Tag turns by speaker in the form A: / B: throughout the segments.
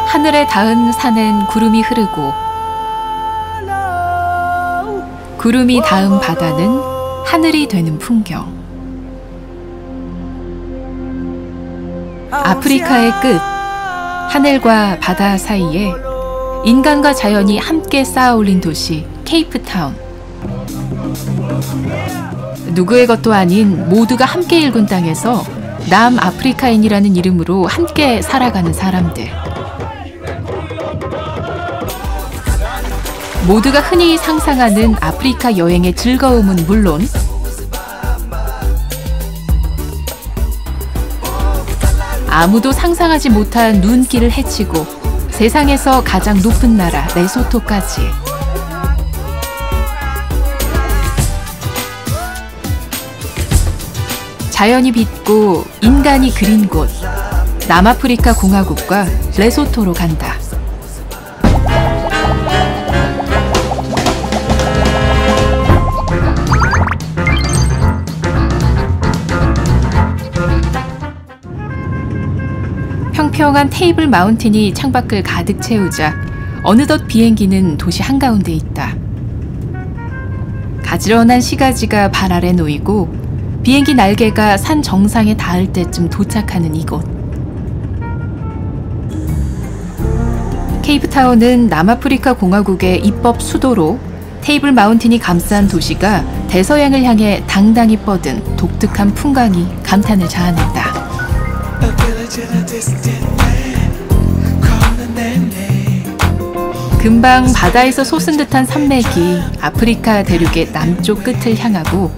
A: 하늘에 닿은 산엔 구름이 흐르고 구름이 닿은 바다는 하늘이 되는 풍경. 아프리카의 끝, 하늘과 바다 사이에 인간과 자연이 함께 쌓아 올린 도시 케이프타운. 누구의 것도 아닌 모두가 함께 일군 땅에서 남아프리카인이라는 이름으로 함께 살아가는 사람들. 모두가 흔히 상상하는 아프리카 여행의 즐거움은 물론 아무도 상상하지 못한 눈길을 헤치고 세상에서 가장 높은 나라 레소토까지. 자연이 빚고 인간이 그린 곳, 남아프리카 공화국과 레소토로 간다. 평평한 테이블 마운틴이 창밖을 가득 채우자 어느덧 비행기는 도시 한가운데 있다. 가지런한 시가지가 발 아래 놓이고 비행기 날개가 산 정상에 닿을 때쯤 도착하는 이곳. 케이프타운은 남아프리카 공화국의 입법 수도로 테이블 마운틴이 감싼 도시가 대서양을 향해 당당히 뻗은 독특한 풍광이 감탄을 자아낸다. 금방 바다에서 솟은 듯한 산맥이 아프리카 대륙의 남쪽 끝을 향하고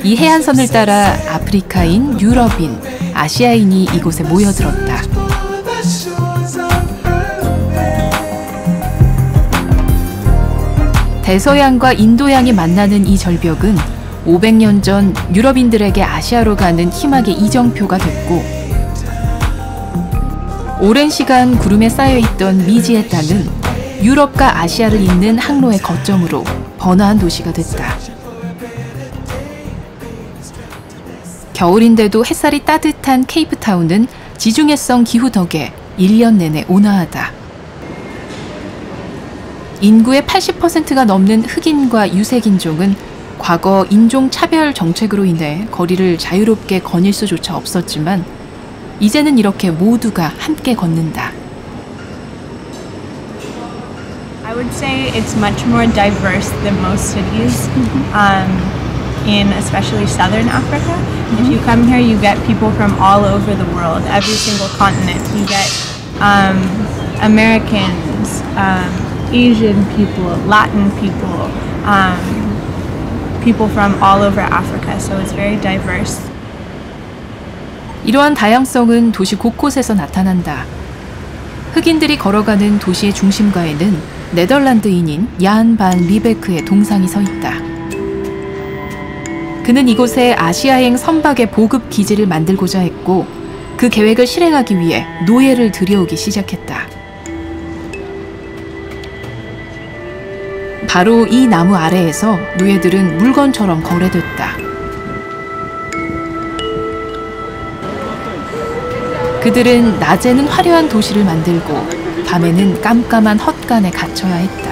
A: 이 해안선을 따라 아프리카인, 유럽인, 아시아인이 이곳에 모여들었다. 대서양과 인도양이 만나는 이 절벽은 500년 전 유럽인들에게 아시아로 가는 희망의 이정표가 됐고 오랜 시간 구름에 쌓여있던 미지의 땅은 유럽과 아시아를 잇는 항로의 거점으로 번화한 도시가 됐다. 겨울인데도 햇살이 따뜻한 케이프타운은 지중해성 기후 덕에 1년 내내 온화하다. 인구의 80%가 넘는 흑인과 유색인종은 과거 인종차별 정책으로 인해 거리를 자유롭게 거닐 수조차 없었지만 이제는 이렇게 모두가 함께 걷는다.
B: I would say it's much more diverse than most cities in especially southern Africa. If you come here, you get people from all over the world, every single continent. You get Americans, Asian people, Latin people, people from all over Africa, so it's very diverse.
A: 이러한 다양성은 도시 곳곳에서 나타난다. 흑인들이 걸어가는 도시의 중심가에는 네덜란드인인 얀 반 리베크의 동상이 서 있다. 그는 이곳에 아시아행 선박의 보급 기지를 만들고자 했고 그 계획을 실행하기 위해 노예를 들여오기 시작했다. 바로 이 나무 아래에서 노예들은 물건처럼 거래됐다. 그들은 낮에는 화려한 도시를 만들고 밤에는 깜깜한 헛간에 갇혀야 했다.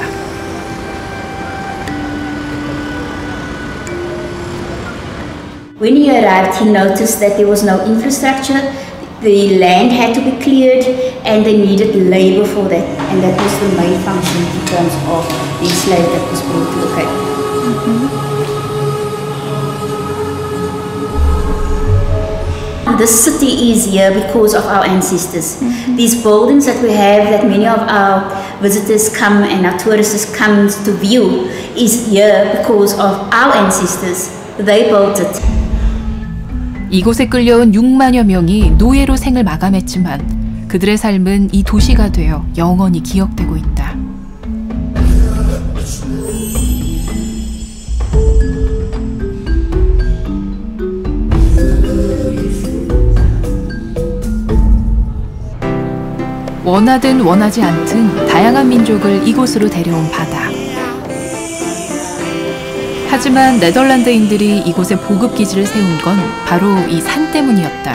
C: When he arrived, he noticed that there was no infrastructure, the land had to be cleared, and they needed labor for that. And that was the main function in terms of the slave that was brought to the Cape. This city is here because of our ancestors. These buildings that we have, that many of our visitors come and our tourists come to view, is here because of our ancestors. They built it.
A: 이곳에 끌려온 6만여 명이 노예로 생을 마감했지만 그들의 삶은 이 도시가 되어 영원히 기억되고 있다. 원하든 원하지 않든 다양한 민족을 이곳으로 데려온 바다. 하지만 네덜란드인들이 이곳에 보급기지를 세운 건 바로 이 산 때문이었다.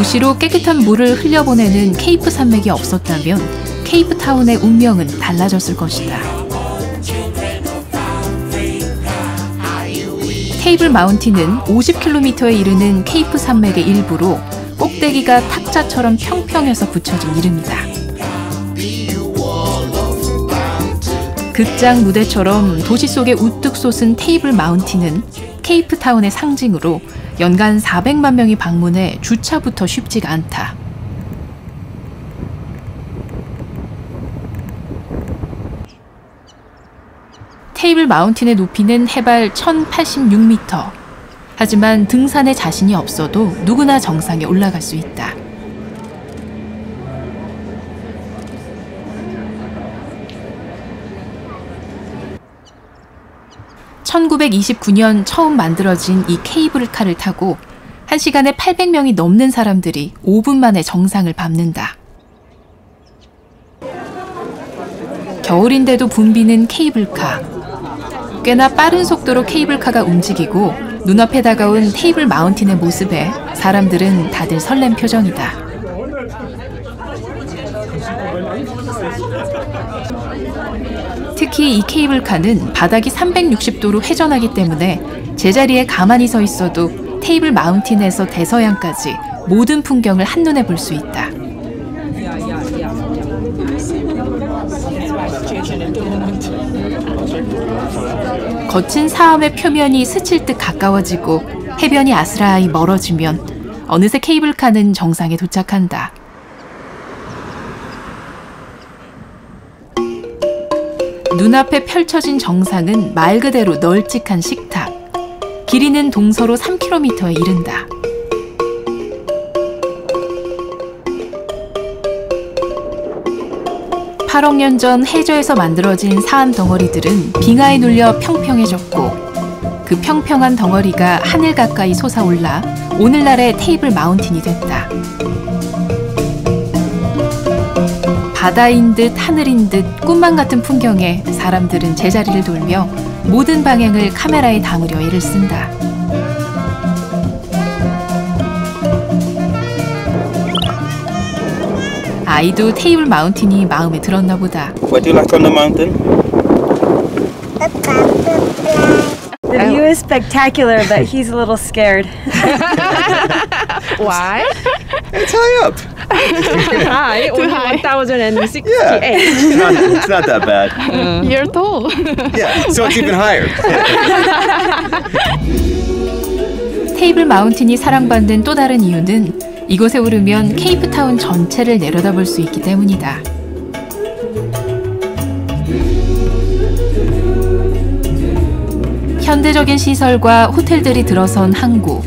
A: 도시로 깨끗한 물을 흘려보내는 케이프 산맥이 없었다면 케이프타운의 운명은 달라졌을 것이다. 테이블 마운틴은 50km에 이르는 케이프 산맥의 일부로 꼭대기가 탁자처럼 평평해서 붙여진 이름이다. 극장 무대처럼 도시 속에 우뚝 솟은 테이블 마운틴은 케이프타운의 상징으로 연간 400만 명이 방문해 주차부터 쉽지가 않다. 테이블 마운틴의 높이는 해발 1086m. 하지만 등산에 자신이 없어도 누구나 정상에 올라갈 수 있다. (1929년) 처음 만들어진 이 케이블카를 타고 1시간에 800명이 넘는 사람들이 5분 만에 정상을 밟는다. 겨울인데도 붐비는 케이블카. 꽤나 빠른 속도로 케이블카가 움직이고 눈앞에 다가온 테이블 마운틴의 모습에 사람들은 다들 설렘 표정이다. 특히 이 케이블카는 바닥이 360도로 회전하기 때문에 제자리에 가만히 서 있어도 테이블 마운틴에서 대서양까지 모든 풍경을 한눈에 볼 수 있다. 거친 사암의 표면이 스칠 듯 가까워지고 해변이 아스라이 멀어지면 어느새 케이블카는 정상에 도착한다. 눈앞에 펼쳐진 정상은 말 그대로 널찍한 식탁. 길이는 동서로 3km에 이른다. (8억 년) 전 해저에서 만들어진 사암 덩어리들은 빙하에 눌려 평평해졌고 그 평평한 덩어리가 하늘 가까이 솟아올라 오늘날의 테이블 마운틴이 됐다. 바다인 듯 하늘인 듯 꿈만 같은 풍경에 사람들은 제자리를 돌며 모든 방향을 카메라에 담으려 애를 쓴다. 아이도 테이블 마운틴이 마음에 들었나 보다.
D: What do you like on the mountain?
E: The view is spectacular, but he's a little scared.
F: Why?
D: It's high up.
F: High, only 1,068.
D: Yeah, it's not that bad.
F: You're tall.
D: Yeah, so it's even higher.
A: 테이블 마운틴이 사랑받는 또 다른 이유는 이곳에 오르면 케이프타운 전체를 내려다볼 수 있기 때문이다. 현대적인 시설과 호텔들이 들어선 항구.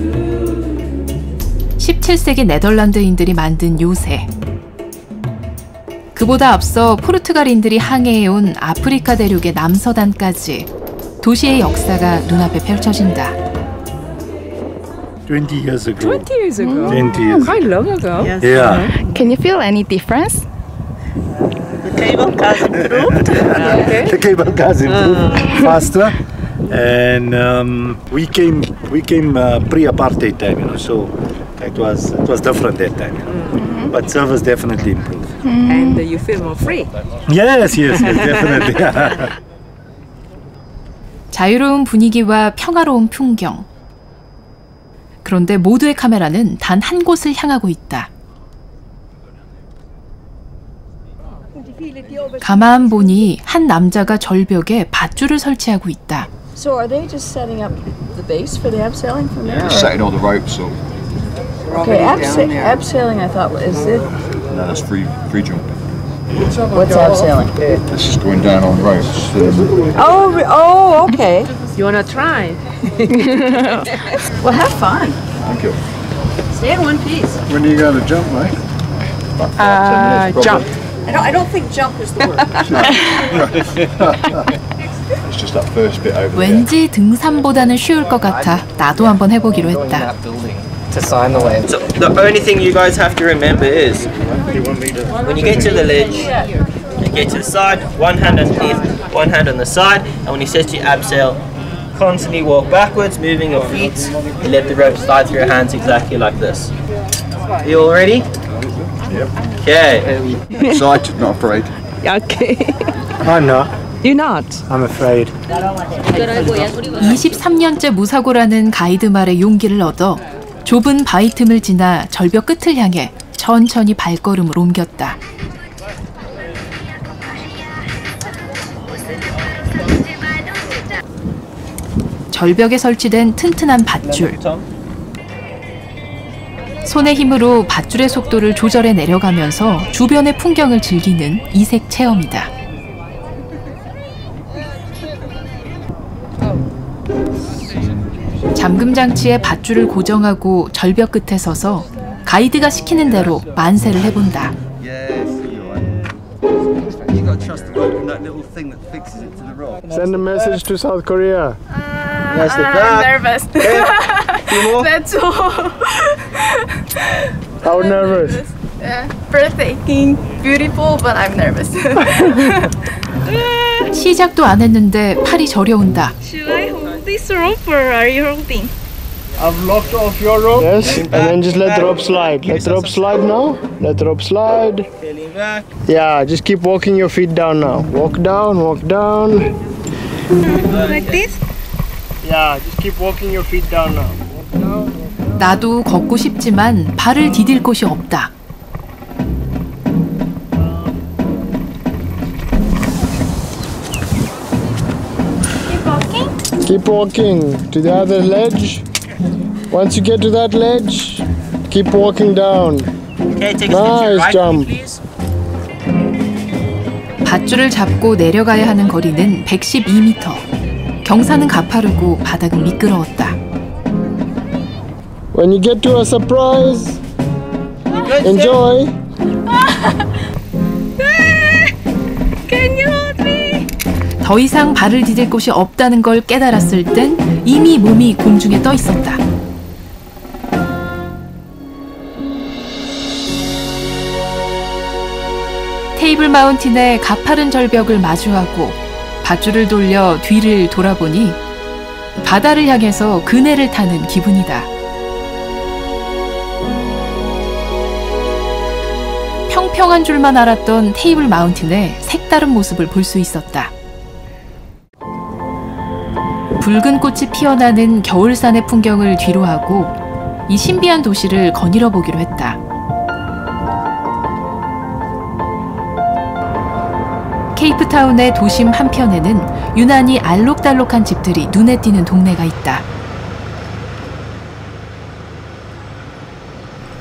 A: 17세기 네덜란드인들이 만든 요새. 그보다 앞서 포르투갈인들이 항해해온 아프리카 대륙의 남서단까지 도시의 역사가 눈앞에 펼쳐진다.
G: 20 years ago.
F: 20 years ago.
G: 20 years.
F: Quite long ago.
E: Yes.
G: Yeah.
F: Can you feel any difference?
E: The cable car's improved.
G: The cable cars improved faster, and we came pre-apartheid time, you know, so it was different that time, you know. But service definitely improved.
F: And you feel more free.
G: Yes, definitely.
A: 자유로운 분위기와 평화로운 풍경. 그런데 모두의 카메라는 단 한 곳을 향하고 있다. 가만 보니 한 남자가 절벽에 밧줄을 설치하고 있다.
H: So are they just setting up the base for the abseiling from there?
I: Just setting all the ropes up.
H: Okay, abseiling I thought is it?
I: No, that's free jumping.
H: What's abseiling?
I: This is going down on ropes.
H: Oh, okay.
F: You wanna try?
H: Well, have fun.
I: Thank you.
H: Stay in one piece.
G: When are you going to jump, mate?
F: Jump.
H: I don't think jump is the word.
I: It's just that first bit over there.
A: 왠지 등산보다는 쉬울 것 같아 나도 한번 해보기로 했다.
J: To sign the land.
D: So the only thing you guys have to remember is when you get to the ledge, you get to the side, one hand underneath, one hand on the side, and when you set your abseil, constantly walk backwards, moving your feet. You let the rope slide through your hands exactly like this. You all ready?
I: Yep.
D: Okay.
I: Excited, not afraid.
F: Okay.
K: I'm not.
F: You're not.
K: I'm afraid.
A: 23년째 무사고라는 가이드 말에 용기를 얻어 좁은 바위 틈을 지나 절벽 끝을 향해 천천히 발걸음을 옮겼다. 절벽에 설치된 튼튼한 밧줄. 손의 힘으로 밧줄의 속도를 조절해 내려가면서 주변의 풍경을 즐기는 이색 체험이다. 잠금 장치에 밧줄을 고정하고 절벽 끝에 서서 가이드가 시키는 대로 만세를 해본다.
K: Send a message to South Korea.
B: I'm nervous. That's all.
K: How nervous?
B: Breathtaking, beautiful, but I'm nervous.
A: 시작도 안 했는데 팔이 저려온다.
B: Should I hold this rope or are you holding?
K: I've locked off your rope. Yes, and then just let the rope slide. Let the rope slide now. Let the rope slide. Yeah, just keep walking your feet down now. Walk down, walk down.
B: Like this?
K: Yeah, just keep walking your feet down now. Walk down.
A: 나도 걷고 싶지만 발을 디딜 곳이 없다.
K: Keep walking to the other ledge. Once you get to that ledge, keep walking down.
D: Okay, take a
K: Nice
D: right
K: jump.
D: please.
A: 밧줄을 잡고 내려가야 하는 거리는 112m. 경사는 가파르고 바닥은 미끄러웠다.
K: When you get to a surprise, enjoy.
B: Can you hold me?
A: 더 이상 발을 디딜 곳이 없다는 걸 깨달았을 땐 이미 몸이 공중에 떠 있었다. 테이블 마운틴의 가파른 절벽을 마주하고 밧줄을 돌려 뒤를 돌아보니 바다를 향해서 그네를 타는 기분이다. 평평한 줄만 알았던 테이블 마운틴의 색다른 모습을 볼 수 있었다. 붉은 꽃이 피어나는 겨울산의 풍경을 뒤로하고 이 신비한 도시를 거닐어 보기로 했다. 케이프타운의 도심 한편에는 유난히 알록달록한 집들이 눈에 띄는 동네가 있다.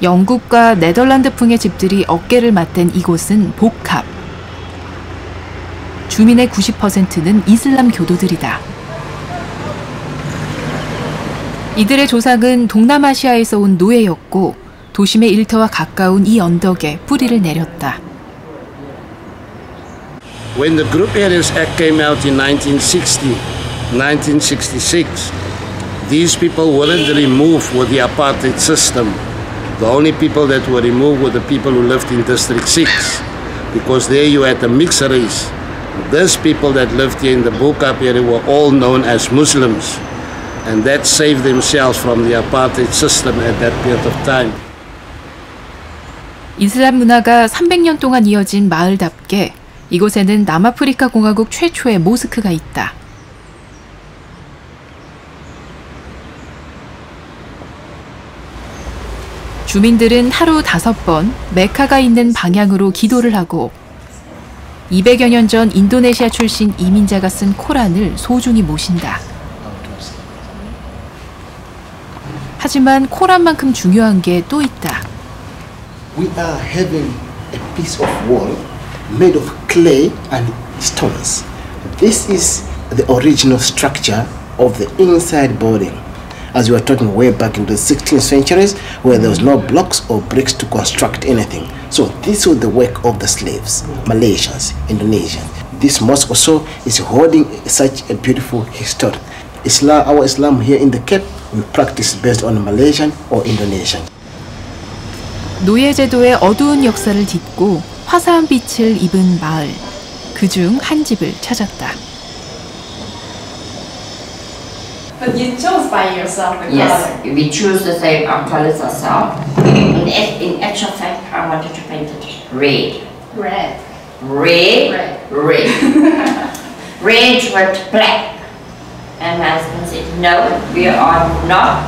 A: 영국과 네덜란드풍의 집들이 어깨를 맞댄 이곳은 복합. 주민의 90%는 이슬람 교도들이다. 이들의 조상은 동남아시아에서 온 노예였고 도심의 일터와 가까운 이 언덕에 뿌리를 내렸다.
L: When the Group Areas Act came out in 1960, 1966, these people weren't removed with the apartheid system. The only people that were removed were the people who lived in District 6, because there you had a mixed race. These people that lived here in the Bokap area were all known as Muslims, and that saved themselves from the apartheid system at that period of time.
A: 이슬람 문화가 300년 동안 이어진 마을답게 이곳에는 남아프리카 공화국 최초의 모스크가 있다. 주민들은 하루 5번 메카가 있는 방향으로 기도를 하고 200여 년 전 인도네시아 출신 이민자가 쓴 코란을 소중히 모신다. 하지만 코란만큼 중요한 게 또 있다.
M: We are having a piece of wall made of clay and stones. This is the original structure of the inside building. As we were talking way back in the 16th centuries, where there was no blocks or bricks to construct anything. So this was the work of the slaves, Malaysians, Indonesians. This mosque also is holding such a beautiful history. Islam, our Islam here in the Cape, we practice based on Malaysian or Indonesian.
A: 노예제도의 어두운 역사를 딛고 화사한 빛을 입은 마을. 그중 한 집을 찾았다.
F: But you chose by yourself the
N: Yes,
F: color.
N: we choose the same colors ourselves. In actual fact, I wanted to paint it red.
F: Red.
N: Red. Red with black. And my husband said, no, we are not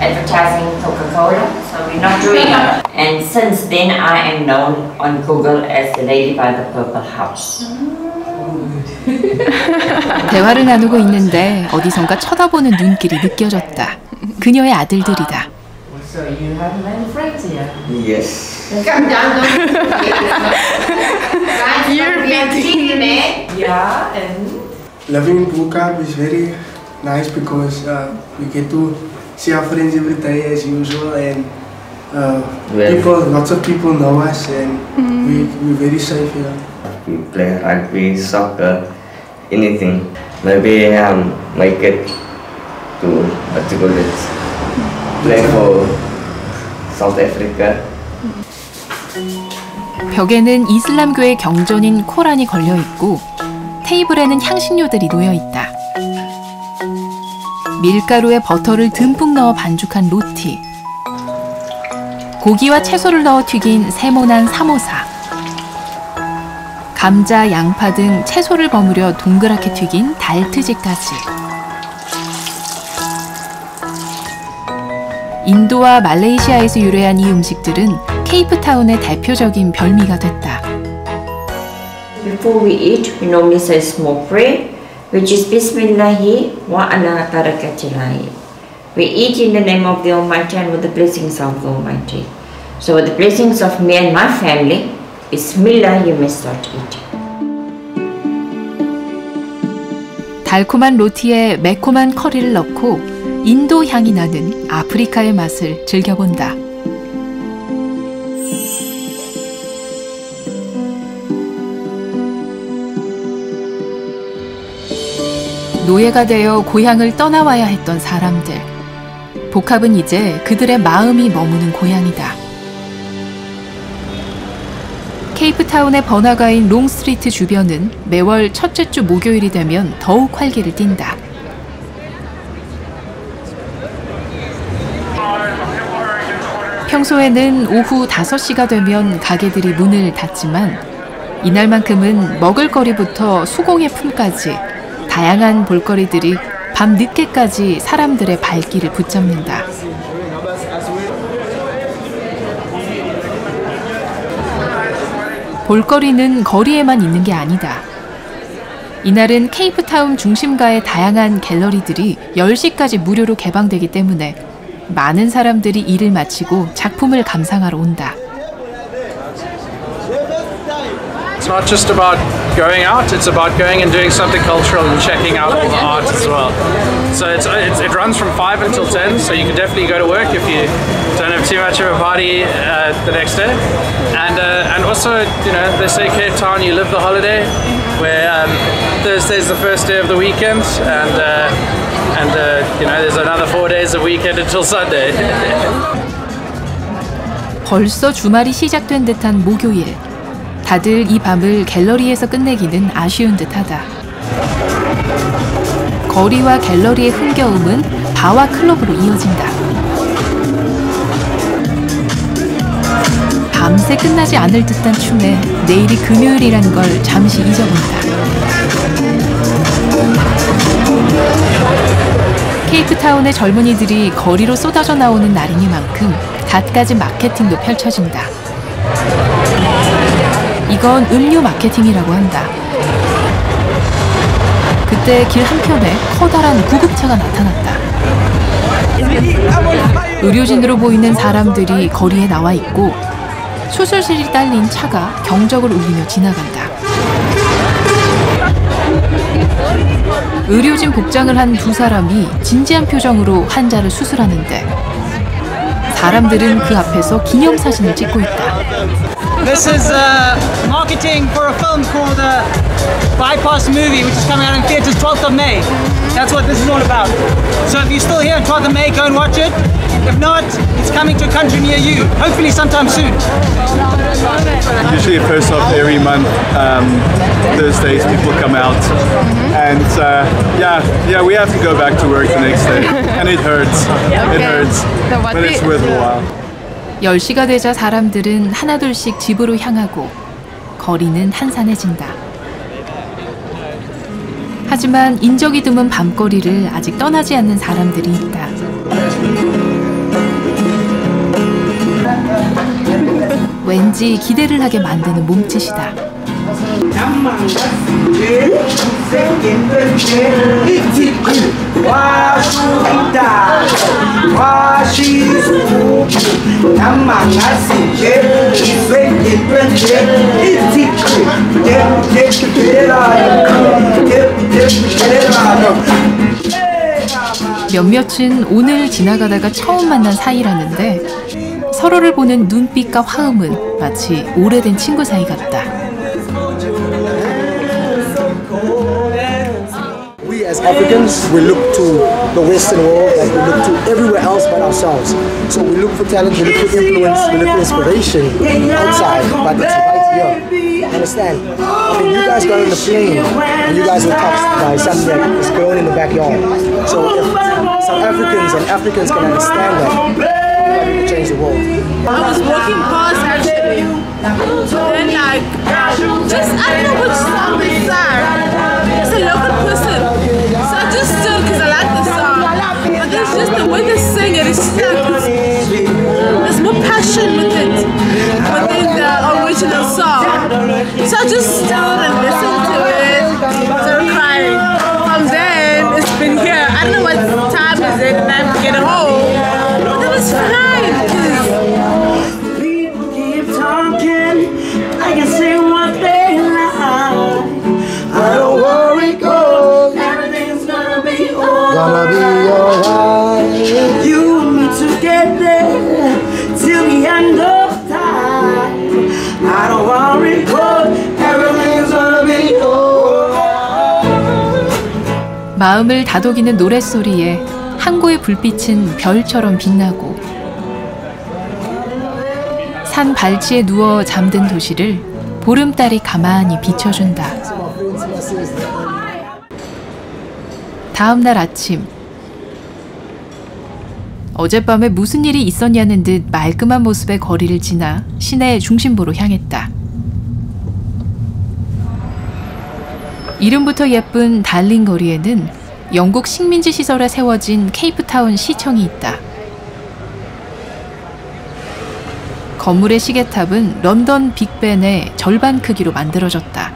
N: advertising Coca-Cola, so we're not doing it. And since then, I am known on Google as the lady by the purple house.
A: 대화를 나누고 있는데 어디선가 쳐다보는 눈길이 느껴졌다. 그녀의 아들들이다.
F: So you have many friends here.
D: Yes.
N: Come down, You're beating me.
F: Yeah, and
O: Living in Bukab is very nice because we get to see our friends every day as usual, and lots of people know us, and we're very safe here.
P: We play rugby, soccer, anything. Maybe make it to play for South Africa.
A: 벽에는 이슬람교의 경전인 코란이 걸려 있고 테이블에는 향신료들이 놓여 있다. 밀가루에 버터를 듬뿍 넣어 반죽한 로티, 고기와 채소를 넣어 튀긴 세모난 사모사, 감자, 양파 등 채소를 버무려 동그랗게 튀긴 달트지까지. 인도와 말레이시아에서 유래한 이 음식들은 케이프타운의 대표적인 별미가 됐다.
N: Before we eat, we normally say small prayer, which is Bismillahi wa ala barakatillahi. We eat in the name of the Almighty and with the blessings of the Almighty. So with the blessings of me and my family, Bismillah, you may start eating.
A: 달콤한 로티에 매콤한 커리를 넣고 인도 향이 나는 아프리카의 맛을 즐겨본다. 노예가 되어 고향을 떠나와야 했던 사람들. 복합은 이제 그들의 마음이 머무는 고향이다. 케이프타운의 번화가인 롱스트리트 주변은 매월 첫째 주 목요일이 되면 더욱 활기를 띈다. 평소에는 오후 5시가 되면 가게들이 문을 닫지만 이날만큼은 먹을거리부터 수공예품까지 다양한 볼거리들이 밤 늦게까지 사람들의 발길을 붙잡는다. 볼거리는 거리에만 있는 게 아니다. 이날은 케이프타운 중심가의 다양한 갤러리들이 10시까지 무료로 개방되기 때문에 많은 사람들이 일을 마치고 작품을 감상하러 온다.
Q: It's not just about going out, it's about going and doing something cultural and checking out all the art as well. So it runs from 5 until 10, so you can definitely go to work if you don't have too much of a party the next day. And also, you know, they say Cape Town, you live the holiday, where Thursday's the first day of the weekend, and you know, there's another 4 days of weekend until Sunday.
A: 벌써 주말이 시작된 듯한 목요일. 다들 이 밤을 갤러리에서 끝내기는 아쉬운 듯하다. 거리와 갤러리의 흥겨움은 바와 클럽으로 이어진다. 밤새 끝나지 않을 듯한 춤에 내일이 금요일이라는 걸 잠시 잊어본다. 케이프타운의 젊은이들이 거리로 쏟아져 나오는 날이니만큼 갖가지 마케팅도 펼쳐진다. 이건 음료 마케팅이라고 한다. 그때 길 한편에 커다란 구급차가 나타났다. 의료진으로 보이는 사람들이 거리에 나와 있고 수술실이 딸린 차가 경적을 울리며 지나간다. 의료진 복장을 한 두 사람이 진지한 표정으로 환자를 수술하는데 사람들은 그 앞에서 기념사진을 찍고 있다.
R: This is marketing for a film called Bypass Movie, which is coming out in theaters 12th of May. That's what this is all about. So if you're still here on 12th of May, go and watch it. If not, it's coming to a country near you, hopefully sometime soon.
I: Usually first of every month, Thursdays people come out, and yeah, we have to go back to work the next day, and it hurts. It hurts, but it's worth a while.
A: 10시가 되자 사람들은 하나둘씩 집으로 향하고 거리는 한산해진다. 하지만 인적이 드문 밤거리를 아직 떠나지 않는 사람들이 있다. 왠지 기대를 하게 만드는 몸짓이다. 몇몇은 오늘 지나가다가 처음 만난 사이라는데 서로를 보는 눈빛과 화음은 마치 오래된 친구 사이 같다.
S: We as Africans, we look to the Western world, like we look to everywhere else but ourselves. So we look for talent, we look for influence, we look for inspiration outside, but it's right here. Understand? I mean, you guys got on the plane and you guys were touched by something that is grown in the backyard. So if South Africans and Africans can understand that, we can change the world.
T: I was walking past actually, then like, just, I don't know which song they sang. It's a local person. So I just stood because I like the song. But it's just the way they sing it, it's just like, there's more passion with it within the original song. So I just stood and listened to it, started crying. From then, it's been here. I don't know what time is it, and I'm getting home. But it was fine.
U: People keep talking, I can say what they like. I don't worry, cause everything's gonna be alright. You and me together till the end of time. I don't worry, cause everything's gonna be alright.
A: 마음을 다독이는 노랫소리에 항구의 불빛은 별처럼 빛나고 산 발치에 누워 잠든 도시를 보름달이 가만히 비춰준다. 다음 날 아침, 어젯밤에 무슨 일이 있었냐는 듯 말끔한 모습의 거리를 지나 시내 중심부로 향했다. 이름부터 예쁜 달링 거리에는 영국 식민지 시설에 세워진 케이프타운 시청이 있다. 건물의 시계탑은 런던 빅벤의 절반 크기로 만들어졌다.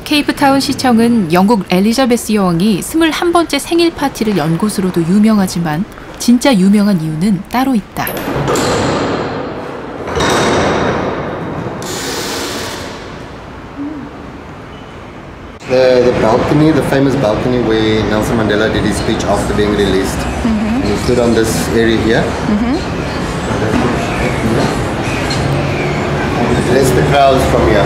A: 케이프타운 시청은 영국 엘리자베스 여왕이 21번째 생일 파티를 연 곳으로도 유명하지만 진짜 유명한 이유는 따로 있다.
V: The balcony, the famous balcony where Nelson Mandela did his speech after being released. And he stood on this area here. That's the crowds from here.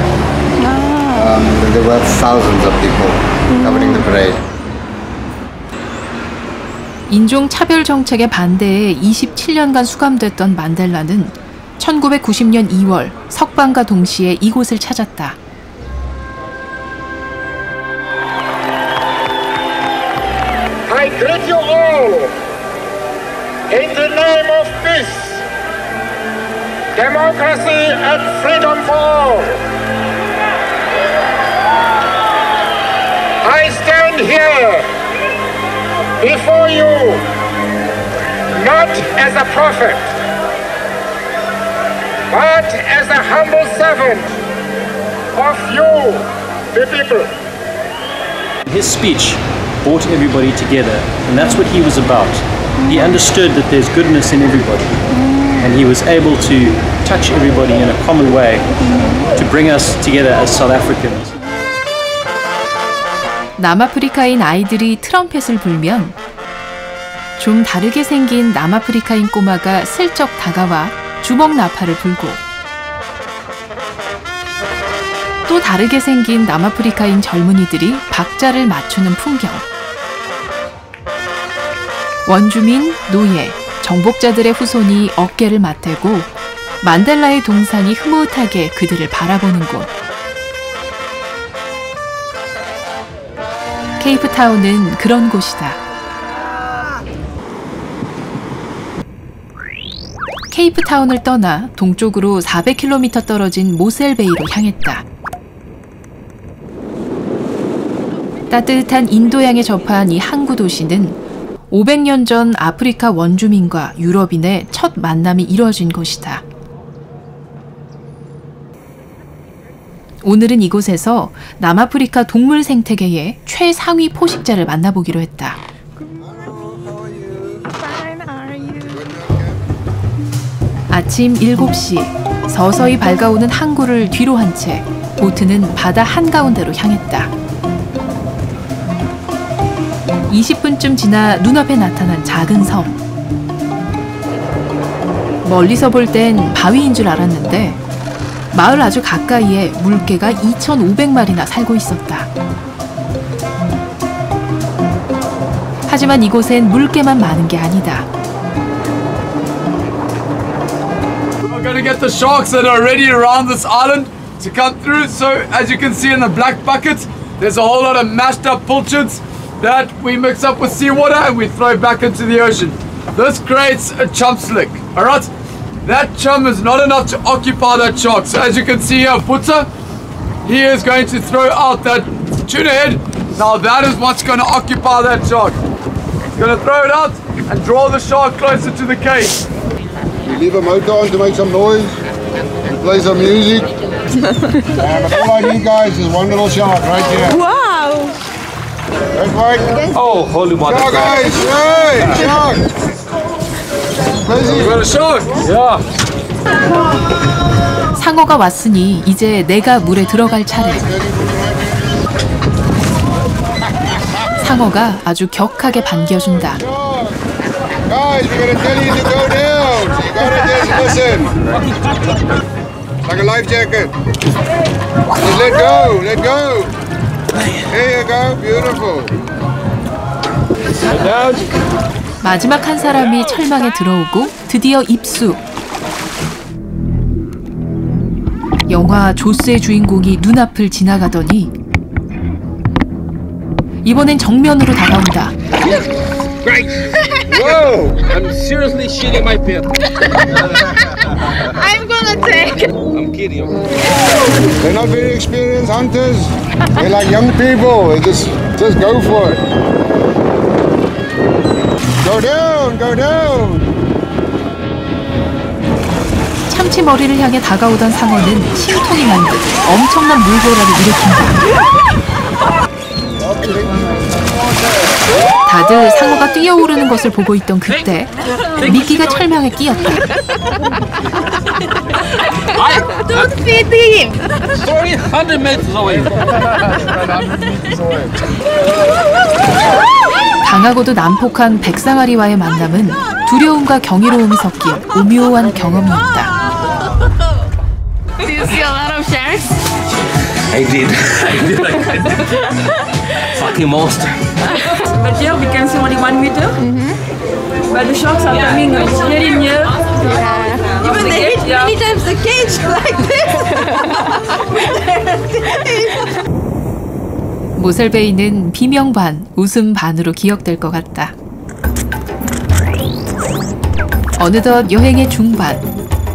V: There were thousands of people covering the parade.
A: 인종 차별 정책에 반대해 27년간 수감됐던 만델라는 1990년 2월 석방과 동시에 이곳을 찾았다.
W: I greet you all in the name of peace, democracy and freedom for all. I stand here before you not as a prophet, but as a humble servant of you, the people.
X: His speech brought everybody together, and that's what he was about. He understood that there's goodness in everybody, and he was able to touch everybody in a common way to bring us together as South Africans.
A: 남아프리카인 아이들이 트럼펫을 불면 좀 다르게 생긴 남아프리카인 꼬마가 슬쩍 다가와 주먹 나팔을 불고 또 다르게 생긴 남아프리카인 젊은이들이 박자를 맞추는 풍경. 원주민, 노예, 정복자들의 후손이 어깨를 맞대고 만델라의 동상이 흐뭇하게 그들을 바라보는 곳. 케이프타운은 그런 곳이다. 케이프타운을 떠나 동쪽으로 400km 떨어진 모셀베이로 향했다. 따뜻한 인도양에 접한 이 항구 도시는 500년 전 아프리카 원주민과 유럽인의 첫 만남이 이루어진 곳이다. 오늘은 이곳에서 남아프리카 동물 생태계의 최상위 포식자를 만나보기로 했다. 아침 7시, 서서히 밝아오는 항구를 뒤로 한 채 보트는 바다 한가운데로 향했다. 20분쯤 지나 눈앞에 나타난 작은 섬. 멀리서 볼 땐 바위인 줄 알았는데 마을 아주 가까이에 물개가 2,500마리나 살고 있었다. 하지만 이곳엔 물개만 많은 게 아니다.
C: We're gonna get the sharks that are already around this island to come through. So as you can see in the black buckets, there's a whole lot of mashed up pilchards that we mix up with seawater and we throw back into the ocean. This creates a chum slick, alright? That chum is not enough to occupy that shark. So as you can see here, Putsa, he is going to throw out that tuna head. Now that is what's going to occupy that shark. He's going to throw it out and draw the shark closer to the cage.
E: We leave a motor on to make some noise, we play some music. But all I need, guys, is one little shark right here.
T: Wow!
E: That's right.
C: Oh, holy mother.
E: Shark, guys! Hey, shark!
C: You got a shark? Yeah.
A: 상어가 왔으니 이제 내가 물에 들어갈 차례. 상어가 아주 격하게 반겨준다.
E: Guys, we're gonna tell you to go down. So you gotta just listen. Like a life jacket. Just let go, let go. There you go, beautiful. Down.
A: 마지막 한 사람이 철망에 들어오고 드디어 입수. 영화 조스의 주인공이 눈앞을 지나가더니 이번엔 정면으로 다가온다.
C: Whoa! I'm seriously shitting my pants.
T: I'm gonna take it.
C: I'm kidding.
E: They're not very experienced hunters. They're like young people. They just go for it. Go down, go down.
A: 참치 머리를 향해 다가오던 상어는 심통이 난 듯 엄청난 물보라를 일으킨다. 다들 상어가 뛰어오르는 것을 보고 있던 그때 미끼가 철망에 끼었다.
T: Don't feed him.
C: Sorry, 100 meters away.
A: 강하고도 난폭한 백상아리와의 만남은 두려움과 경이로움이 섞인 오묘한 경험이었다.
T: Do you see a lot of sharks?
D: I did. Fucking monster.
G: But here we can see only 1 meter. But the sharks are coming very near.
T: Even they hit many times the cage like this.
A: 모셀베이는 비명 반, 웃음 반으로 기억될 것 같다. 어느덧 여행의 중반,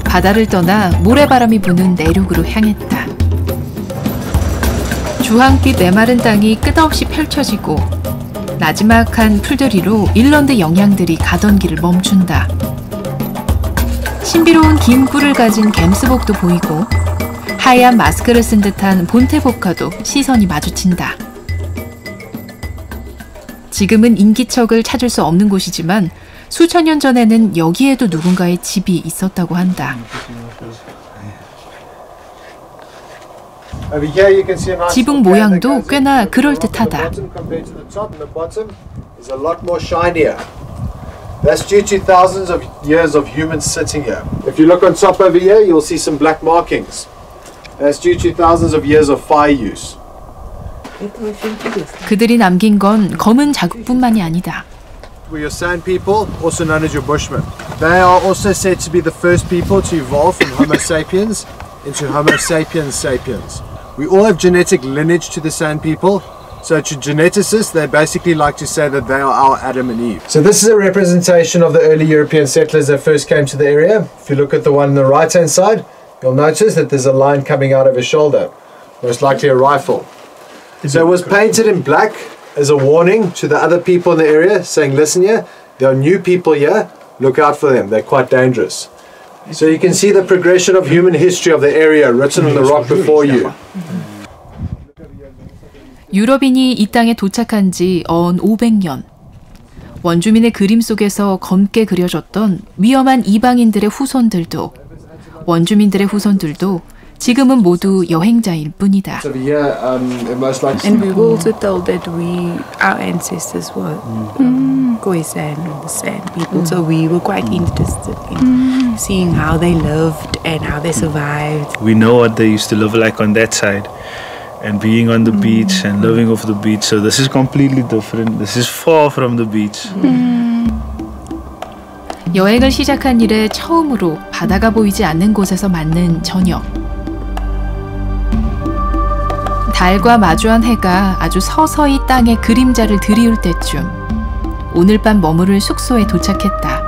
A: 바다를 떠나 모래바람이 부는 내륙으로 향했다. 주황빛 메마른 땅이 끝없이 펼쳐지고 나지막한 풀들이로 일런드 영양들이 가던 길을 멈춘다. 신비로운 긴 뿔을 가진 갬스복도 보이고 하얀 마스크를 쓴 듯한 본태복과도 시선이 마주친다. 지금은 인기척을 찾을 수 없는 곳이지만 수천 년 전에는 여기에도 누군가의 집이 있었다고 한다. 지붕 모양도 꽤나 그럴듯하다.
I: That's due to thousands of years of humans sitting here. If you look on top over here, you'll see some black markings. That's due to thousands of years of fire use.
A: 그들이 남긴 건 검은 자국뿐만이 아니다.
I: were your sand people, also known as your Bushmen. They are also said to be the first people to evolve from Homo sapiens into Homo sapiens sapiens. We all have genetic lineage to the sand people, so to geneticists they basically like to say that they are our Adam and Eve. So this is a representation of the early European settlers that first came to the area. If you look at the one on the right hand side, you'll notice that there's a line coming out of his shoulder, most likely a rifle. So it was painted in black as a warning to the other people in the area, saying, listen here, there are new people here, look out for them, they're quite dangerous. So you can see the progression of human history of the area written on the rock before you.
A: 유럽인이 이 땅에 도착한 지 언 500년. 원주민의 그림 속에서 검게 그려졌던 위험한 이방인들의 후손들도, 원주민들의 후손들도 지금은 모두 여행자일 뿐이다.
B: And we were also told that our ancestors were Khoisan, the sand people. So we were quite interested in seeing how they lived and how they survived.
H: We know what they used to live like on that side, and being on the beach and living off the beach. So this is completely different. This is far from the beach.
A: 여행을 시작한 이래 처음으로 바다가 보이지 않는 곳에서 맞는 저녁. 달과 마주한 해가 아주 서서히 땅에 그림자를 들이울 때쯤 오늘 밤 머무를 숙소에 도착했다.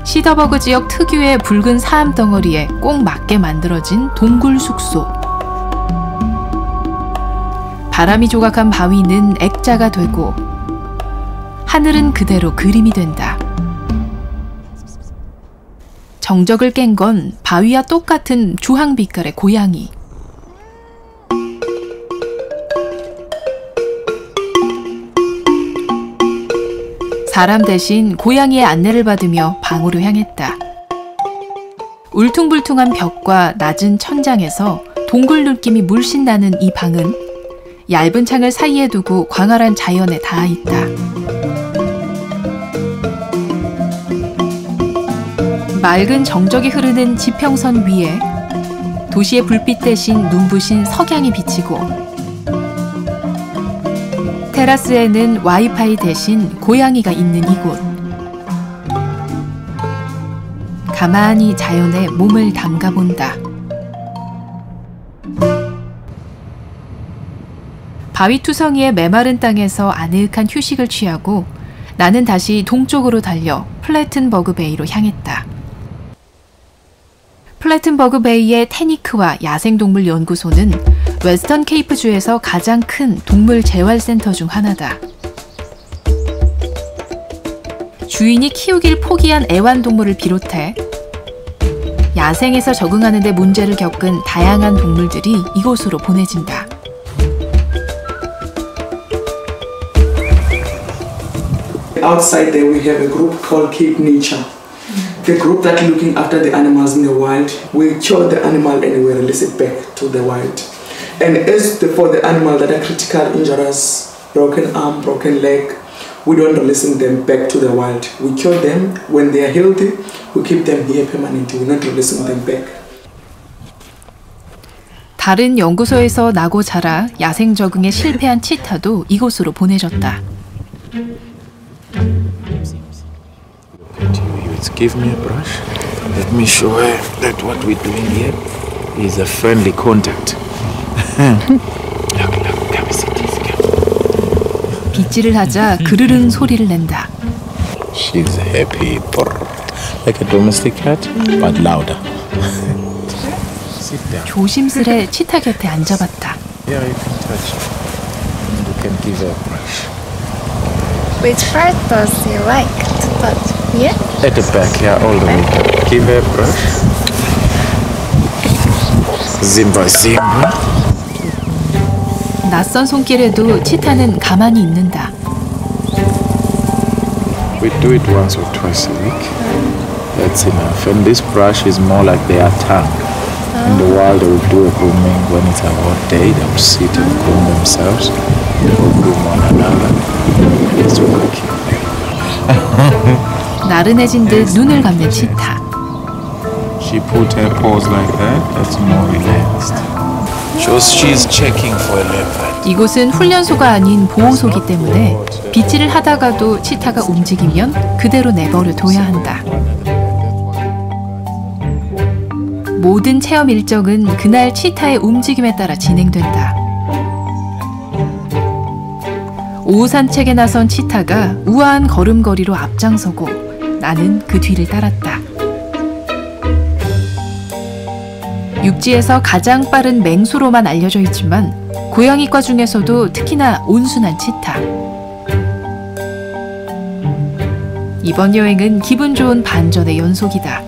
A: 시더버그 지역 특유의 붉은 사암 덩어리에 꼭 맞게 만들어진 동굴 숙소. 바람이 조각한 바위는 액자가 되고 하늘은 그대로 그림이 된다. 정적을 깬 건 바위와 똑같은 주황빛깔의 고양이. 사람 대신 고양이의 안내를 받으며 방으로 향했다. 울퉁불퉁한 벽과 낮은 천장에서 동굴 느낌이 물씬 나는 이 방은 얇은 창을 사이에 두고 광활한 자연에 닿아 있다. 맑은 정적이 흐르는 지평선 위에 도시의 불빛 대신 눈부신 석양이 비치고 테라스에는 와이파이 대신 고양이가 있는 이곳. 가만히 자연에 몸을 담가본다. 바위투성이의 메마른 땅에서 아늑한 휴식을 취하고 나는 다시 동쪽으로 달려 플래튼버그 베이로 향했다. 플래튼버그 베이의 테니크와 야생동물 연구소는 웨스턴 케이프주에서 가장 큰 동물 재활센터 중 하나다. 주인이 키우길 포기한 애완동물을 비롯해 야생에서 적응하는 데 문제를 겪은 다양한 동물들이 이곳으로 보내진다.
O: Outside there we have a group called Keep Nature. The group that looking after the animals in the wild. We kill the animal and we release it back to the wild. And as for the animal that are critical injuries, broken arm, broken leg, we don't release them back to the wild. We kill them. When they are healthy, we keep them here permanently. We're not releasing them back.
A: 다른 연구소에서 나고 자라 야생 적응에 실패한 치타도 이곳으로 보내졌다.
J: Give me a brush. Let me show her that what we're doing here is a friendly contact. Look, come see this.
A: 빗질을 하자 그르릉 소리를 낸다.
J: She's happy, like a domestic cat, but louder. Sit down.
A: 조심스레 치타 곁에 앉아봤다.
J: Yeah, you can touch. You can give her a brush.
K: Which part does you like to touch? Yeah?
J: At the back, yeah, all the way. Give her a brush. Zimba, zimba.
A: 낯선 손길에도 치타는 가만히 있는다.
J: We do it once or twice a week. That's enough. And this brush is more like their tongue. In the wild, they will do a grooming when it's a hot day. They will sit and groom themselves. They will groom one another. It's working.
A: 나른해진 듯 눈을 감는 치타.
J: She put her paws like that. That's more relaxed. She's checking for a leopard.
A: 이곳은 훈련소가 아닌 보호소기 때문에 빗질을 하다가도 치타가 움직이면 그대로 내버려 둬야 한다. 모든 체험 일정은 그날 치타의 움직임에 따라 진행된다. 오후 산책에 나선 치타가 우아한 걸음걸이로 앞장서고 나는 그 뒤를 따랐다. 육지에서 가장 빠른 맹수로만 알려져 있지만 고양이과 중에서도 특히나 온순한 치타. 이번 여행은 기분 좋은 반전의 연속이다.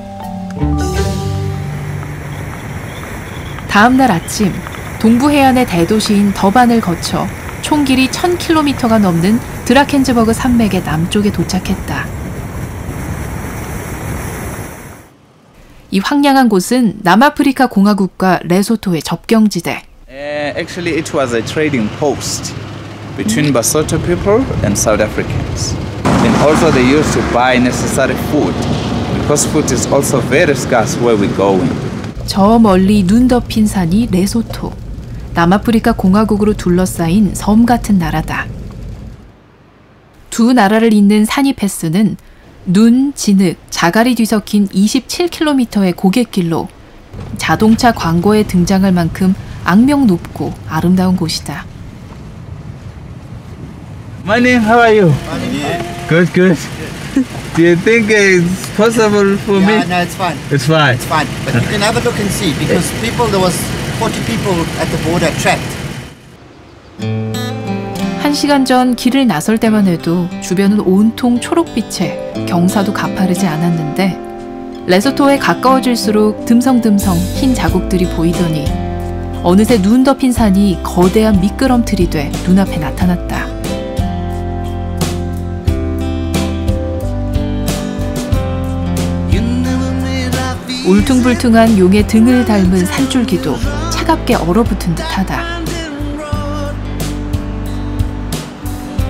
A: 다음 날 아침, 동부 해안의 대도시인 더반을 거쳐 총 길이 1000km가 넘는 드라켄즈버그 산맥의 남쪽에 도착했다. 이 황량한 곳은 남아프리카 공화국과 레소토의 접경지대.
F: Actually, it was a trading post between Basotho people and South Africans. And also they used to buy necessary food because food is also very scarce where we're going.
A: 저 멀리 눈 덮인 산이 레소토. 남아프리카 공화국으로 둘러싸인 섬 같은 나라다. 두 나라를 잇는 산이 패스는 눈, 진흙, 자갈이 뒤섞인 27km의 고갯길로 자동차 광고에 등장할 만큼 악명 높고 아름다운 곳이다.
F: My name, how are you? Good, good. Do you think it's possible for me?
L: No, it's fine.
F: It's fine.
L: It's fine. But you can have a look and see because there was 40 people at the border trapped.
A: 1시간 전 길을 나설 때만 해도 주변은 온통 초록빛에 경사도 가파르지 않았는데 레소토에 가까워질수록 듬성듬성 흰 자국들이 보이더니 어느새 눈 덮인 산이 거대한 미끄럼틀이 돼 눈앞에 나타났다. 울퉁불퉁한 용의 등을 닮은 산줄기도 차갑게 얼어붙은 듯하다.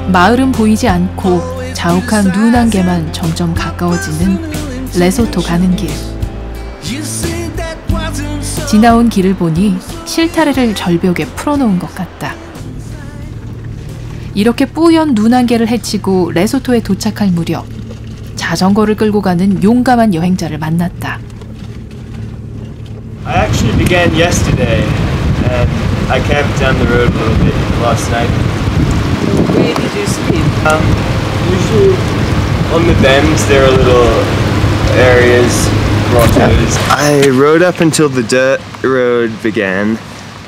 A: 마을은 보이지 않고 자욱한 눈 한 개만 점점 가까워지는 레소토 가는 길. 지나온 길을 보니 실타래를 절벽에 풀어놓은 것 같다. 이렇게 뿌연 눈 한 개를 헤치고 레소토에 도착할 무렵 자전거를 끌고 가는 용감한 여행자를 만났다.
M: I actually began yesterday and I camped down the road a little bit last night.
G: Where did you sleep?
M: Usually on the bends there are little areas, grottos. I rode up until the dirt road began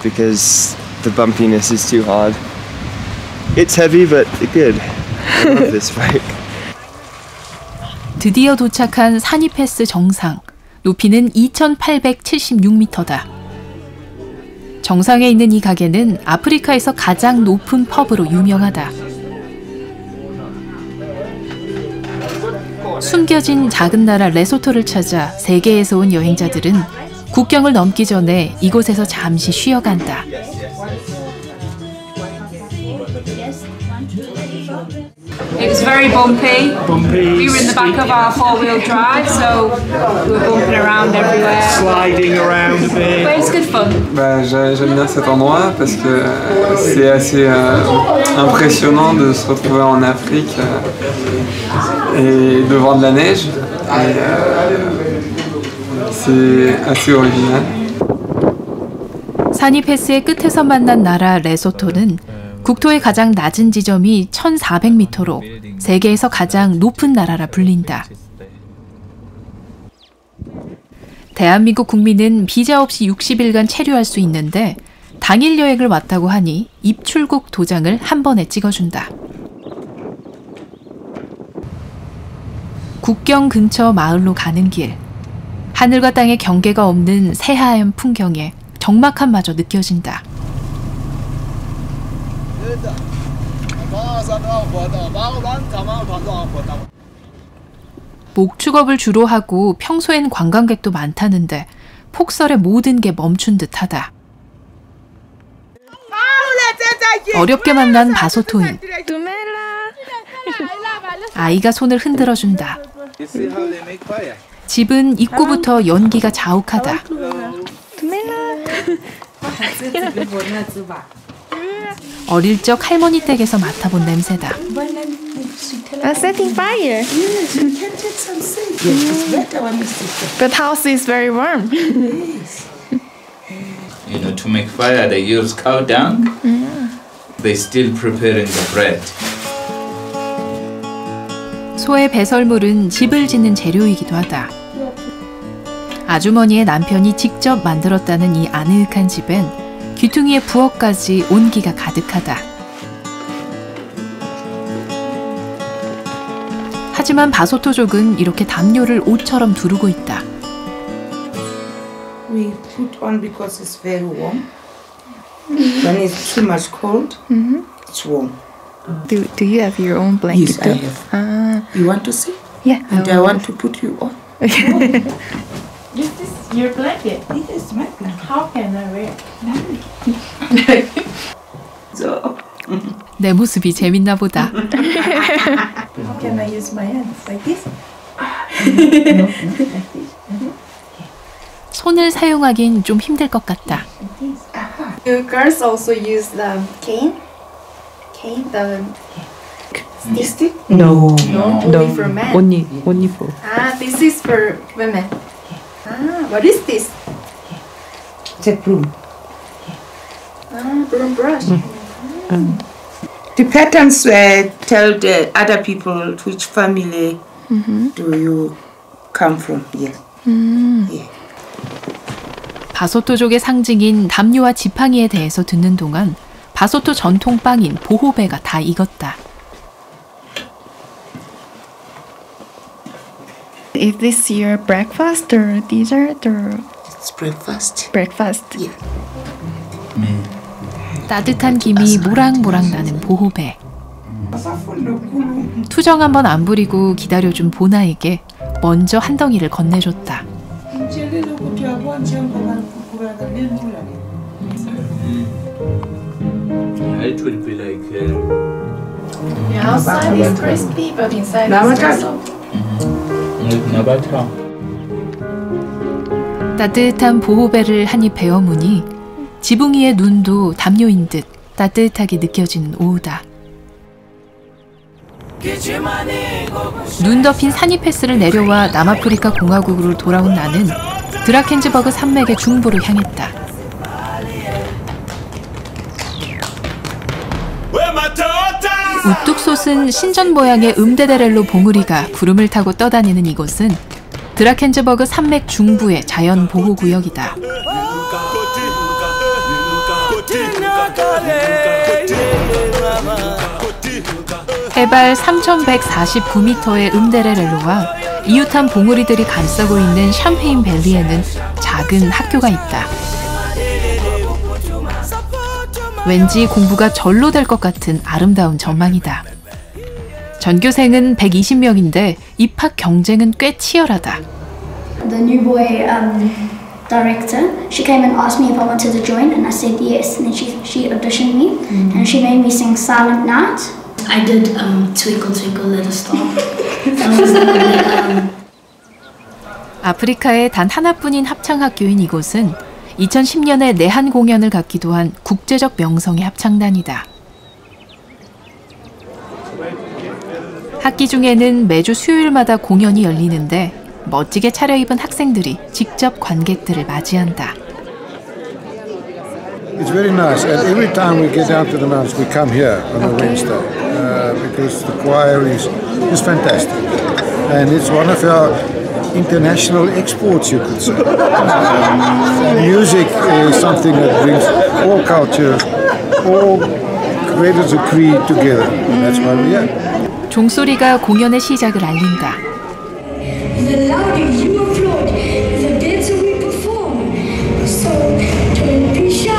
M: because the bumpiness is too hard. It's heavy but good. I love this bike.
A: 드디어 도착한 사니패스 정상. 높이는 2876m다. 정상에 있는 이 가게는 아프리카에서 가장 높은 펍으로 유명하다. 숨겨진 작은 나라 레소토를 찾아 세계에서 온 여행자들은 국경을 넘기 전에 이곳에서 잠시 쉬어간다.
G: It was very bumpy. We were in the back of our four-wheel drive, so we were bumping around everywhere.
Q: Sliding around a bit.
G: But it's good fun.
P: J'aime bien cet endroit parce que c'est assez impressionnant de se retrouver en Afrique et de voir de la neige. C'est assez original.
A: 사니패스의 끝에서 만난 나라 레소토는 국토의 가장 낮은 지점이 1400m로 세계에서 가장 높은 나라라 불린다. 대한민국 국민은 비자 없이 60일간 체류할 수 있는데 당일 여행을 왔다고 하니 입출국 도장을 한 번에 찍어준다. 국경 근처 마을로 가는 길. 하늘과 땅의 경계가 없는 새하얀 풍경에 적막함마저 느껴진다. 목축업을 주로 하고 평소엔 관광객도 많다는데 폭설에 모든 게 멈춘 듯하다. 어렵게 만난 바소토인. 아이가 손을 흔들어준다. 집은 입구부터 연기가 자욱하다. 어릴 적 할머니 댁에서 맡아본 냄새다.
K: Setting fire.
B: Yes, you can take some seed. Yes, it's better when you sit there.
K: But house is very warm.
B: Yes.
F: You know, to make fire, they use cow dung. They're still preparing the bread.
A: 소의 배설물은 집을 짓는 재료이기도 하다. 아주머니의 남편이 직접 만들었다는 이 아늑한 집엔 귀퉁이의 부엌까지 온기가 가득하다. 하지만 바소토족은 이렇게 담요를 옷처럼 두르고 있다.
B: We put on because it's very warm. When it's too much cold, it's warm.
K: Do you have your own blanket?
B: Yes, I have. You want to see?
K: Yeah.
B: And I want to put you on.
K: Is this your blanket?
B: Yes, my blanket.
K: How can I wear it?
B: So.
A: 내 모습이 재밌나 보다.
B: How can I use my hands? Like this? No, like this.
A: 손을 사용하긴 좀 힘들 것 같다.
K: You girls also use the cane? Cane, the stick?
B: No.
K: Only for men.
B: Only for.
K: This is for women. What is this?
B: It's a broom.
K: Broom brush.
B: The patterns tell the other people which family do you come from. Yeah. Yeah.
A: 바소토족의 상징인 담요와 지팡이에 대해서 듣는 동안 바소토 전통 빵인 보호배가 다 익었다.
K: Is this your breakfast or dessert or?
B: It's breakfast.
K: Breakfast.
B: Yeah.
A: 따뜻한 김이 모락모락 나는 보호배. 투정 한번 안 부리고 기다려준 보나에게 먼저 한 덩이를 건네줬다.
F: It will be like
K: The outside is crispy, but inside is soft.
A: 따뜻한 보호배를 한 입 베어 무니 지붕 위의 눈도 담요인 듯 따뜻하게 느껴지는 오후다. 눈 덮인 산이패스를 내려와 남아프리카 공화국으로 돌아온 나는 드라켄즈버그 산맥의 중부로 향했다. 우뚝 솟은 신전 모양의 음데데렐로 봉우리가 구름을 타고 떠다니는 이곳은 드라켄즈버그 산맥 중부의 자연 보호구역이다. 해발 3,149m의 음데레렐로와 이웃한 봉우리들이 감싸고 있는 샴페인 밸리에는 작은 학교가 있다. 왠지 공부가 절로 될 것 같은 아름다운 전망이다. 전교생은 120명인데 입학 경쟁은 꽤 치열하다.
N: The new boy director, she came and asked me if I wanted to join, and I said yes. And then she auditioned me, and she made me sing Silent Night. I did Twinkle Twinkle Little Star.
A: 아프리카의 단 하나뿐인 합창학교인 이곳은 2010년에 내한 공연을 갖기도 한 국제적 명성의 합창단이다. 학기 중에는 매주 수요일마다 공연이 열리는데 멋지게 차려입은 학생들이 직접 관객들을 맞이한다.
R: It's very nice, and every time we get down to the mountains, we come here on a Wednesday because the choir is fantastic, and it's one of our international exports, you could say. Music is something that brings all culture, all creators of creed together. That's why we're here.
A: 종소리가 공연의 시작을 알린다.
N: The louder you applaud, the better we perform. So don't be shy.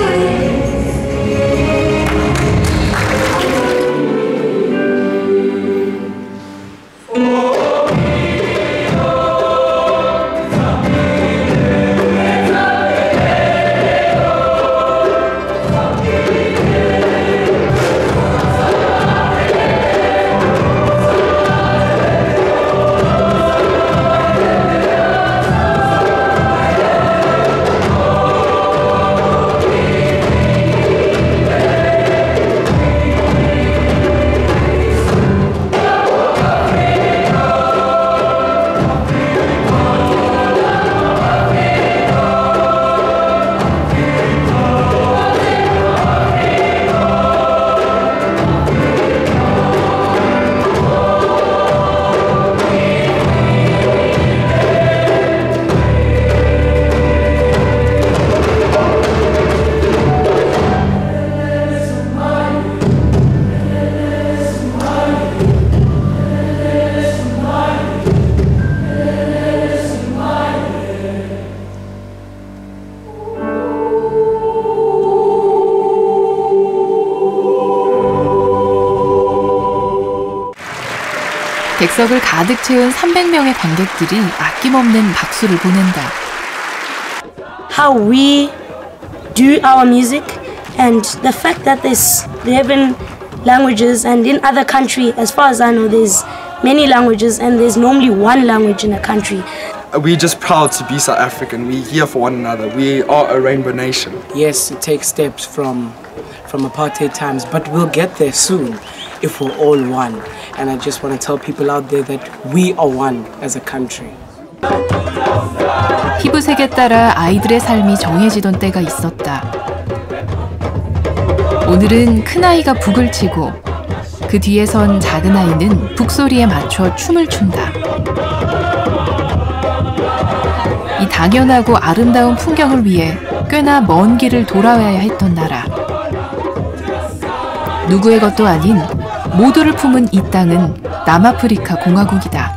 A: 객석을 가득 채운 300명의 관객들이 아낌없는 박수를 보낸다.
S: How we do our music and the fact that there's 11 languages and in other country, as far as I know, there's many languages and there's normally one language in a country.
O: We're just proud to be South African. We're here for one another. We are a rainbow nation.
B: Yes, it takes steps from apartheid times, but we'll get there soon if we're all one. And I just want to tell people out there that we are one as a country.
A: 피부색에 따라 아이들의 삶이 정해지던 때가 있었다. 오늘은 큰아이가 북을 치고 그 뒤에 선 작은아이는 북소리에 맞춰 춤을 춘다. 이 당연하고 아름다운 풍경을 위해 꽤나 먼 길을 돌아와야 했던 나라. 누구의 것도 아닌 모두를 품은 이 땅은 남아프리카 공화국이다.